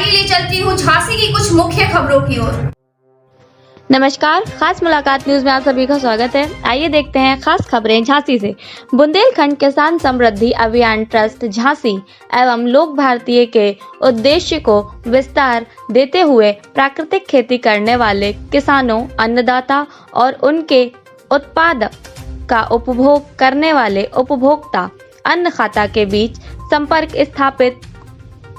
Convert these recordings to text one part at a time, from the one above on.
आइए ले चलती हूँ झांसी की कुछ मुख्य खबरों की ओर। नमस्कार, खास मुलाकात न्यूज में आप सभी का स्वागत है। आइए देखते हैं खास खबरें झांसी से। बुंदेलखंड किसान समृद्धि अभियान ट्रस्ट झांसी एवं लोक भारतीय के उद्देश्य को विस्तार देते हुए प्राकृतिक खेती करने वाले किसानों, अन्नदाता और उनके उत्पाद का उपभोग करने वाले उपभोक्ता अन्न खाता के बीच संपर्क स्थापित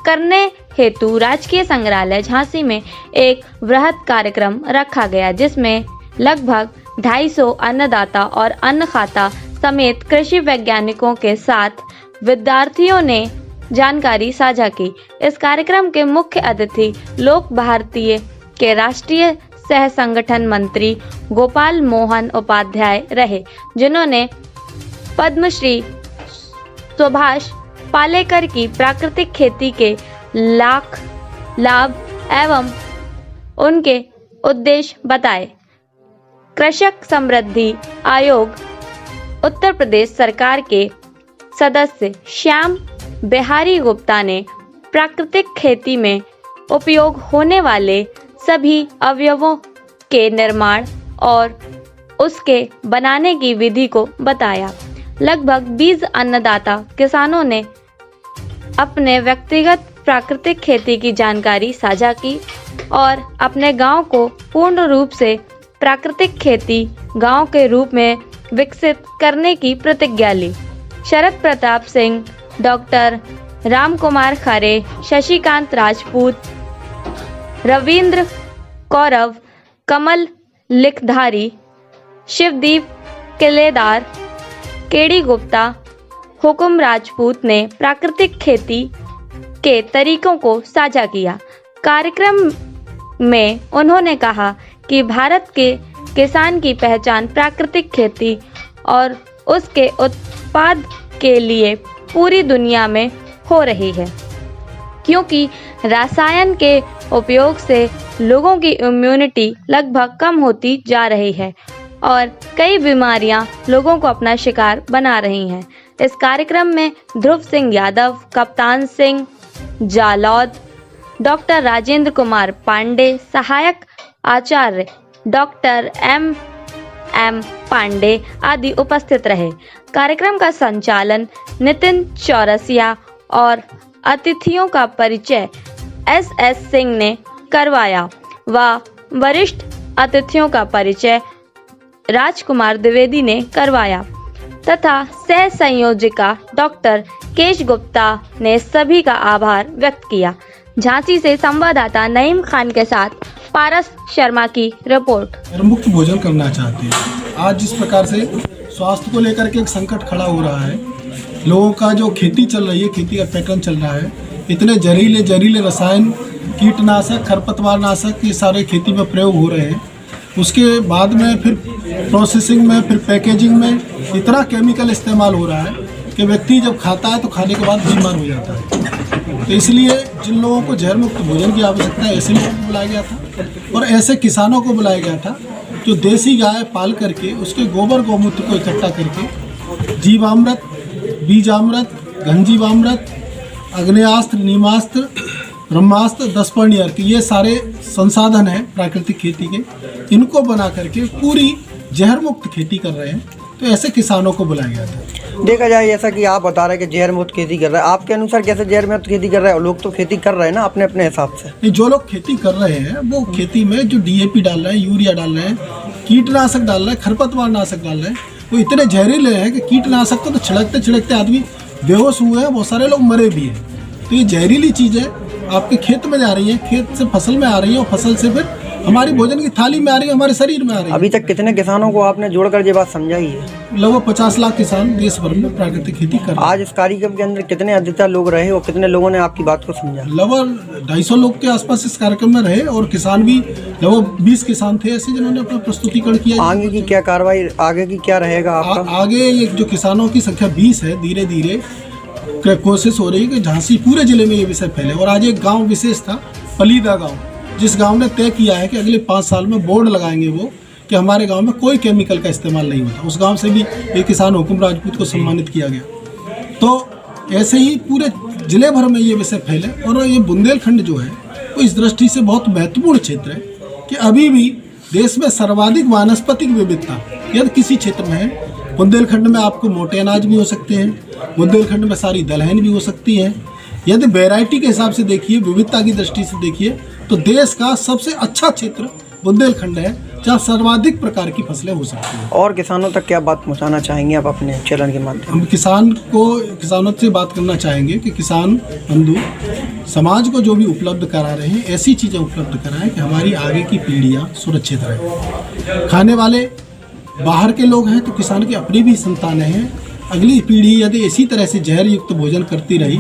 करने हेतु राजकीय संग्रहालय झांसी में एक वृहद कार्यक्रम रखा गया, जिसमें लगभग 250 अन्नदाता और अन्न खाता समेत कृषि वैज्ञानिकों के साथ विद्यार्थियों ने जानकारी साझा की। इस कार्यक्रम के मुख्य अतिथि लोक भारतीय के राष्ट्रीय सह संगठन मंत्री गोपाल मोहन उपाध्याय रहे, जिन्होंने पद्मश्री सुभाष पालेकर की प्राकृतिक खेती के लाभ एवं उनके उद्देश्य बताए। कृषक समृद्धि आयोग उत्तर प्रदेश सरकार के सदस्य श्याम बिहारी गुप्ता ने प्राकृतिक खेती में उपयोग होने वाले सभी अवयवों के निर्माण और उसके बनाने की विधि को बताया। लगभग 20 अन्नदाता किसानों ने अपने व्यक्तिगत प्राकृतिक खेती की जानकारी साझा की और अपने गांव को पूर्ण रूप से प्राकृतिक खेती गांव के रूप में विकसित करने की प्रतिज्ञा ली। शरद प्रताप सिंह, डॉक्टर राम कुमार खरे, शशिकांत राजपूत, रविंद्र कौरव, कमल लिखधारी, शिवदीप किलेदार, केडी गुप्ता, हुकुम राजपूत ने प्राकृतिक खेती के तरीकों को साझा किया। कार्यक्रम में उन्होंने कहा कि भारत के किसान की पहचान प्राकृतिक खेती और उसके उत्पाद के लिए पूरी दुनिया में हो रही है, क्योंकि रसायन के उपयोग से लोगों की इम्यूनिटी लगभग कम होती जा रही है और कई बीमारियां लोगों को अपना शिकार बना रही हैं। इस कार्यक्रम में ध्रुव सिंह यादव, कप्तान सिंह जालौद, डॉक्टर राजेंद्र कुमार पांडे, सहायक आचार्य डॉक्टर एम पांडे आदि उपस्थित रहे। कार्यक्रम का संचालन नितिन चौरसिया और अतिथियों का परिचय एस सिंह ने करवाया व वरिष्ठ अतिथियों का परिचय राजकुमार द्विवेदी ने करवाया तथा सह संयोजिका डॉक्टर केश गुप्ता ने सभी का आभार व्यक्त किया। झांसी से संवाददाता नईम खान के साथ पारस शर्मा की रिपोर्ट। मुक्त भोजन करना चाहते हैं। आज जिस प्रकार से स्वास्थ्य को लेकर के एक संकट खड़ा हो रहा है, लोगों का जो खेती चल रही है, खेती का पैटर्न चल रहा है, इतने जहरीले रसायन, कीटनाशक, खरपतवारनाशक ये सारे खेती में प्रयोग हो रहे हैं। उसके बाद में फिर प्रोसेसिंग में, फिर पैकेजिंग में इतना केमिकल इस्तेमाल हो रहा है कि व्यक्ति जब खाता है तो खाने के बाद बीमार हो जाता है। तो इसलिए जिन लोगों को जहर मुक्त भोजन की आवश्यकता है, ऐसे लोगों को बुलाया गया था और ऐसे किसानों को बुलाया गया था जो देसी गाय पाल करके उसके गोबर गौमूत्र को इकट्ठा करके जीवामृत, बीजामृत, घनजीवामृत, अग्नेयास्त्र, नीमास्त्र, ब्रह्मास्त्र, 10 पर्णियर ये सारे संसाधन हैं प्राकृतिक खेती के, इनको बना करके पूरी जहर मुक्त खेती कर रहे हैं। तो ऐसे किसानों को बुलाया गया था। देखा जाए जैसा कि आप बता रहे हैं कि जहर मुक्त खेती कर रहे हैं, आपके अनुसार कैसे जहर मुक्त खेती कर रहे हैं? लोग तो खेती कर रहे हैं ना अपने अपने हिसाब से। जो लोग खेती कर रहे हैं वो खेती में जो DAP डाल रहे हैं, यूरिया डाल रहे हैं, कीटनाशक डाल रहे हैं, खरपतवारनाशक डाल रहे हैं, वो इतने जहरीले हैं कि कीटनाशक को तो छिड़कते छिड़कते आदमी बेहोश हुए हैं, बहुत सारे लोग मरे भी हैं। तो ये जहरीली चीज़ें आपके खेत में जा रही हैं, खेत से फसल में आ रही है और फसल से फिर हमारी भोजन की थाली में आ रही है, हमारे शरीर में आ रही है। अभी तक कितने किसानों को आपने जोड़कर ये बात समझाई है? लगभग 50 लाख किसान देश भर में प्राकृतिक खेती कर रहे हैं। आज इस कार्यक्रम के अंदर कितने अधिकतर लोग रहे और कितने लोगों ने आपकी बात को समझा? लगभग 250 लोग के आसपास इस कार्यक्रम में रहे और किसान भी लगभग 20 किसान थे ऐसे जिन्होंने अपना प्रस्तुतिकरण किया। आगे की क्या कार्रवाई, आगे की क्या रहेगा आपका? आगे ये जो किसानों की संख्या 20 है, धीरे धीरे कोशिश हो रही है कि झांसी पूरे जिले में ये विषय फैले। और आज एक गाँव विशेष था, पलीदा गाँव, जिस गांव ने तय किया है कि अगले 5 साल में बोर्ड लगाएंगे वो कि हमारे गांव में कोई केमिकल का इस्तेमाल नहीं होता। उस गांव से भी एक किसान हुकुम राजपूत को सम्मानित किया गया। तो ऐसे ही पूरे जिले भर में ये विषय फैले और ये बुंदेलखंड जो है तो इस दृष्टि से बहुत महत्वपूर्ण क्षेत्र है कि अभी भी देश में सर्वाधिक वानस्पतिक विविधता यदि किसी क्षेत्र में है। बुंदेलखंड में आपको मोटे अनाज भी हो सकते हैं, बुंदेलखंड में सारी दलहन भी हो सकती है। यदि वैरायटी के हिसाब से देखिए, विविधता की दृष्टि से देखिए, तो देश का सबसे अच्छा क्षेत्र बुंदेलखंड है, जहाँ सर्वाधिक प्रकार की फसलें हो सकती हैं। और किसानों तक क्या बात पहुंचाना चाहेंगे आप अपने चैनल के माध्यम हम किसानों से बात करना चाहेंगे कि किसान बंधु समाज को जो भी उपलब्ध करा रहे हैं, ऐसी चीज़ें उपलब्ध कराएं कि हमारी आगे की पीढ़ियाँ सुरक्षित रहें। खाने वाले बाहर के लोग हैं तो किसान की अपनी भी संतानें हैं। अगली पीढ़ी यदि इसी तरह से जहर युक्त भोजन करती रही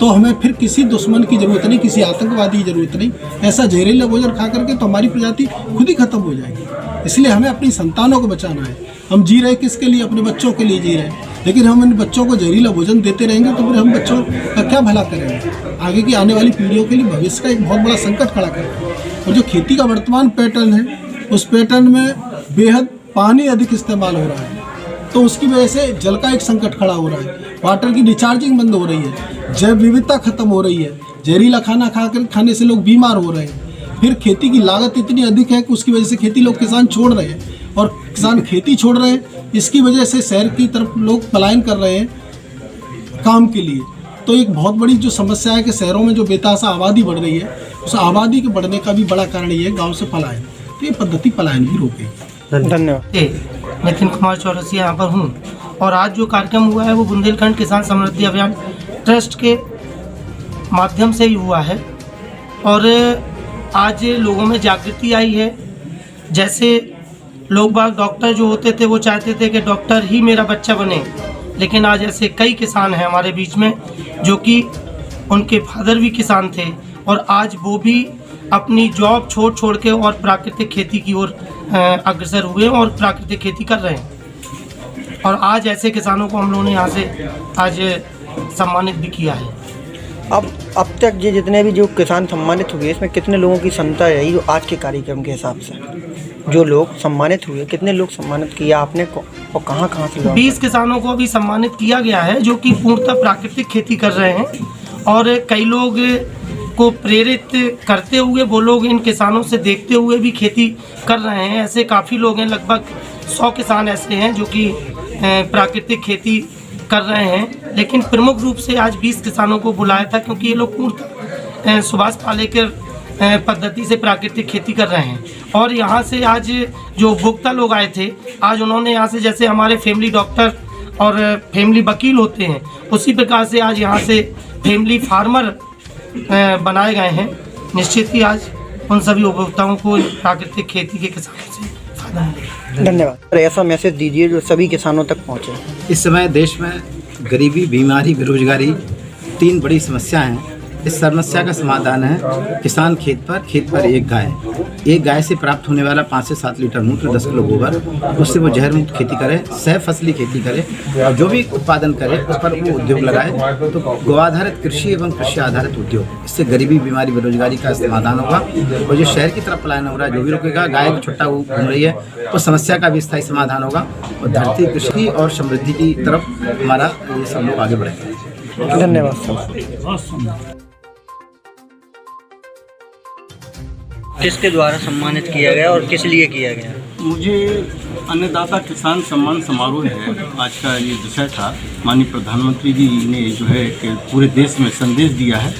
तो हमें फिर किसी दुश्मन की ज़रूरत नहीं, किसी आतंकवादी की ज़रूरत नहीं। ऐसा जहरीला भोजन खा करके तो हमारी प्रजाति खुद ही खत्म हो जाएगी। इसलिए हमें अपनी संतानों को बचाना है। हम जी रहे किसके लिए? अपने बच्चों के लिए जी रहे हैं, लेकिन हम इन बच्चों को जहरीला भोजन देते रहेंगे तो फिर हम बच्चों का क्या भला करेंगे? आगे की आने वाली पीढ़ियों के लिए भविष्य का एक बहुत बड़ा संकट खड़ा करेंगे। और जो खेती का वर्तमान पैटर्न है, उस पैटर्न में बेहद पानी अधिक इस्तेमाल हो रहा है, तो उसकी वजह से जल का एक संकट खड़ा हो रहा है। वाटर की डिस्चार्जिंग बंद हो रही है, जैव विविधता खत्म हो रही है, जहरीला खाना खाने से लोग बीमार हो रहे हैं। फिर खेती की लागत इतनी अधिक है कि उसकी वजह से खेती लोग किसान छोड़ रहे हैं, और किसान खेती छोड़ रहे हैं, इसकी वजह से शहर की तरफ लोग पलायन कर रहे हैं काम के लिए। तो एक बहुत बड़ी जो समस्या है कि शहरों में जो बेतहाशा आबादी बढ़ रही है, उस आबादी के बढ़ने का भी बड़ा कारण ये है गाँव से पलायन। तो ये पद्धति पलायन भी रोकेगी। धन्यवाद। नितिन कुमार चौरसिया यहाँ पर हूँ, और आज जो कार्यक्रम हुआ है वो बुंदेलखंड किसान समृद्धि अभियान ट्रस्ट के माध्यम से ही हुआ है। और आज लोगों में जागृति आई है। जैसे लोग बाग डॉक्टर जो होते थे वो चाहते थे कि डॉक्टर ही मेरा बच्चा बने, लेकिन आज ऐसे कई किसान हैं हमारे बीच में जो कि उनके फादर भी किसान थे, और आज वो भी अपनी जॉब छोड़ के और प्राकृतिक खेती की ओर अग्रसर हुए और प्राकृतिक खेती कर रहे हैं। और आज ऐसे किसानों को हम लोगों ने यहाँ से आज सम्मानित भी किया है। अब तक ये जितने भी जो किसान सम्मानित हुए, इसमें कितने लोगों की क्षमता रही जो आज के कार्यक्रम के हिसाब से जो लोग सम्मानित हुए, कितने लोग सम्मानित किया आपने को, और कहाँ से लोग? 20 किसानों को अभी सम्मानित किया गया है जो कि पूर्णतः प्राकृतिक खेती कर रहे हैं। और कई लोग को प्रेरित करते हुए वो लोग इन किसानों से देखते हुए भी खेती कर रहे हैं। ऐसे काफ़ी लोग हैं, लगभग 100 किसान ऐसे हैं जो कि प्राकृतिक खेती कर रहे हैं। लेकिन प्रमुख रूप से आज 20 किसानों को बुलाया था क्योंकि ये लोग पूर्णतः सुभाष पालेकर पद्धति से प्राकृतिक खेती कर रहे हैं। और यहाँ से आज जो उपभोक्ता लोग आए थे, आज उन्होंने यहाँ से, जैसे हमारे फैमिली डॉक्टर और फैमिली वकील होते हैं, उसी प्रकार से आज यहाँ से फैमिली फार्मर बनाए गए हैं। निश्चित ही आज उन सभी उपभोक्ताओं को प्राकृतिक खेती के किसानों से फायदा मिलेगा। धन्यवाद। ऐसा मैसेज दीजिए जो सभी किसानों तक पहुँचे। इस समय देश में गरीबी, बीमारी, बेरोजगारी 3 बड़ी समस्या हैं। इस समस्या का समाधान है किसान खेत पर एक गाय। एक गाय से प्राप्त होने वाला 5 से 7 लीटर मूत्र, 10 किलो गोबर, उससे वो जहर मुक्त खेती करे, सह फसली खेती करे, और जो भी उत्पादन करे उस पर वो उद्योग लगाए। तो गौआधारित कृषि एवं कृषि आधारित उद्योग, इससे गरीबी, बीमारी, बेरोजगारी का समाधान होगा। और जो शहर की तरफ पलायन हो रहा है, जो भी रुकेगा, गाय की छुट्टा घूम रही है, उस समस्या का भी स्थायी समाधान होगा। और धरती, कृषि और समृद्धि की तरफ हमारा ये सब लोग आगे बढ़ेंगे। धन्यवाद। किसके द्वारा सम्मानित किया गया और किस लिए किया गया? मुझे अन्नदाता किसान सम्मान समारोह है, आज का ये विषय था। माननीय प्रधानमंत्री जी ने जो है कि पूरे देश में संदेश दिया है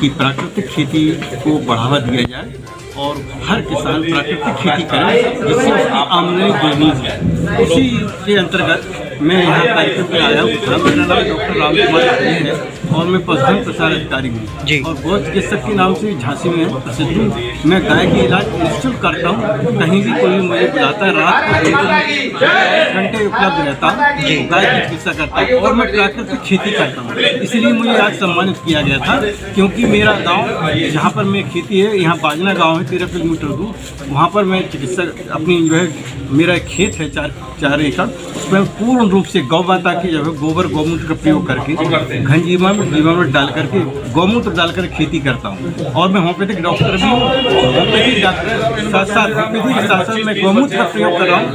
कि प्राकृतिक खेती को बढ़ावा दिया जाए और हर किसान प्राकृतिक खेती करे जिससे उसकी आमदनी दोगुनी है। इसी के अंतर्गत मैं यहाँ कार्यक्रम में आया हूँ। मेरा नाम डॉक्टर राम कुमार है और मैं पशुधन प्रसार अधिकारी हूँ और गौ चिकित्सक के नाम से झांसी में प्रसिद्ध हूँ। मैं गाय के इलाज निःशुल्क करता हूँ। कहीं भी कोई मुझे बुलाता है, रात को 1 घंटे उपलब्ध रहता हूँ, गाय की चिकित्सा करता हूँ और मैं प्राकृतिक खेती करता हूँ। इसलिए मुझे आज सम्मानित किया गया था क्योंकि मेरा गाँव जहाँ पर मैं खेती है, यहाँ बाजना गाँव है 13 किलोमीटर दूर, वहाँ पर मैं चिकित्सा अपनी जो है, मेरा खेत है 4 एकड़, उसमें पूर्ण रूप से गौ माता की जो है गोबर गौमूत्र का प्रयोग करके घनजीवन प्राकृतिक जीवामृत डाल करके गौमूत्र डाल कर खेती करता हूँ। और मैं होम्योपैथिक डॉक्टर भी हूँ। होम्योपैथिक डॉक्टर साथ साथ होम्योपैथी के साथ साथ मैं गौमूत्र का प्रयोग कर रहा हूँ।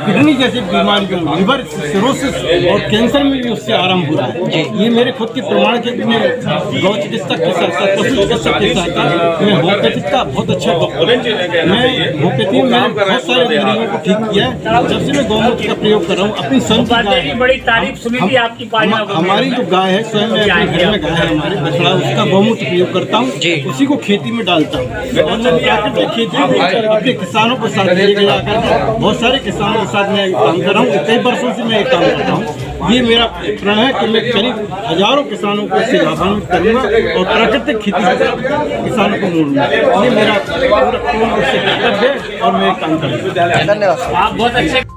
किडनी जैसी बीमारियों, लिवर सिरोसिस और कैंसर में भी उससे आराम हो रहा है। ये मेरे खुद के प्रमाण के मैं गौ चिकित्सक के साथ साथ पशु चिकित्सक के साथ साथ मैं होम्योपैथिक का बहुत अच्छा डॉक्टर हूँ। मैं होम्योपैथी में बहुत सारे मरीजों को ठीक किया है। जब से मैं गौमूत्र का प्रयोग कर रहा हूँ, अपनी बड़ी तारीफ सुनी थी आपकी हमारी जो गाय है, स्वयं मैं अपने घर में गाय है हमारे बछड़ा, उसका गौमूत्र प्रयोग करता हूँ, उसी को खेती में डालता हूँ। और मैं प्राकृतिक खेती अपने किसानों के साथ लेके जाकर बहुत सारे किसानों के साथ मैं काम कर रहा हूँ। कई वर्षों से मैं एक काम करता हूँ। ये मेरा प्रण है कि मैं करीब हजारों किसानों को इससे लाभान्वित करूँगा और प्राकृतिक खेती से किसानों को मोड़ूंगा। ये मेरा पूर्ण रूप से कर्तव्य है और मैं काम करूँगा। धन्यवाद। आप बहुत अच्छे